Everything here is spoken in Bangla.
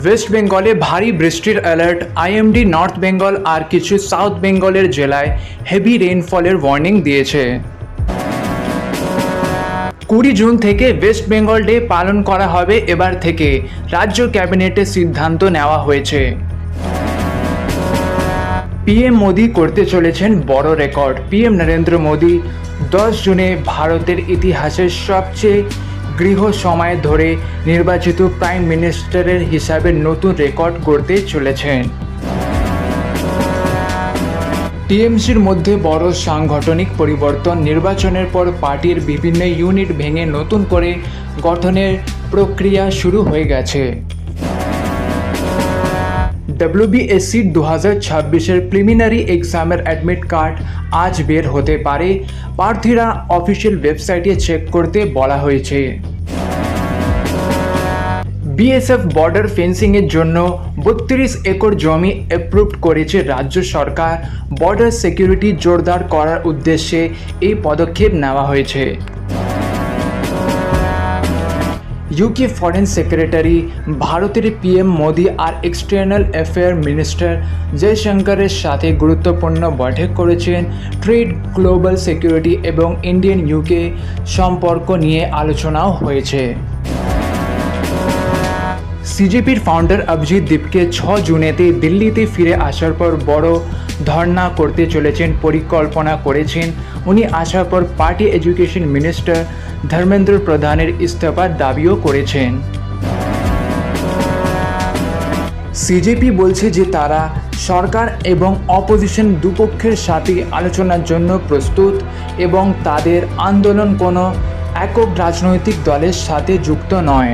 ওয়েস্ট বেঙ্গলে ভারী বৃষ্টির অ্যালার্ট। আইএমডি নর্থ বেঙ্গল আর কিছু সাউথ বেঙ্গলের জেলায় হেভি রেইনফলের ওয়ার্নিং দিয়েছে। 20 জুন থেকে ওয়েস্ট বেঙ্গল ডে পালন করা হবে। এবার থেকে রাজ্য ক্যাবিনেটের সিদ্ধান্ত নেওয়া হয়েছে। পিএম মোদি করতে চলেছেন বড় রেকর্ড। পিএম নরেন্দ্র মোদি 10 জুনে ভারতের ইতিহাসের সবচেয়ে দীর্ঘ সময় ধরে নির্বাচিত প্রাইম মিনিস্টারের হিসাবে নতুন রেকর্ড গড়তে চলেছেন। টিএমসির মধ্যে বড় সাংগঠনিক পরিবর্তন। নির্বাচনের পর পার্টির বিভিন্ন ইউনিট ভেঙে নতুন করে গঠনের প্রক্রিয়া শুরু হয়ে গেছে। WBSC 2026-এর প্রিলিমিনারি এক্সামের অ্যাডমিট কার্ড আজ বের হতে পারে। প্রার্থীরা অফিসিয়াল ওয়েবসাইটে চেক করতে বলা হয়েছে। বিএসএফ বর্ডার ফেন্সিংয়ের জন্য 32 একর জমি অ্যাপ্রুভ করেছে রাজ্য সরকার। বর্ডার সিকিউরিটি জোরদার করার উদ্দেশ্যে এই পদক্ষেপ নেওয়া হয়েছে। ইউকে ফরেন সেক্রেটারি ভারতের পিএম মোদি আর এক্সটার্নাল অ্যাফেয়ার মিনিস্টার জয়শঙ্করের সাথে গুরুত্বপূর্ণ বৈঠক করেছেন। ট্রেড, গ্লোবাল সিকিউরিটি এবং ইন্ডিয়ান ইউকে সম্পর্ক নিয়ে আলোচনাও হয়েছে। সিজেপির ফাউন্ডার অভিজিৎ দীপকে 6 জুনেতে দিল্লিতে ফিরে আসার পর বড় ধর্ণা করতে চলেছেন পরিকল্পনা করেছেন। উনি আসার পর পার্টি এডুকেশন মিনিস্টার ধর্মেন্দ্র প্রধানের ইস্তফার দাবিও করেছেন। সিজেপি বলছে যে তারা সরকার এবং অপোজিশন দুপক্ষের সাথে আলোচনার জন্য প্রস্তুত এবং তাদের আন্দোলন কোনো একক রাজনৈতিক দলের সাথে যুক্ত নয়।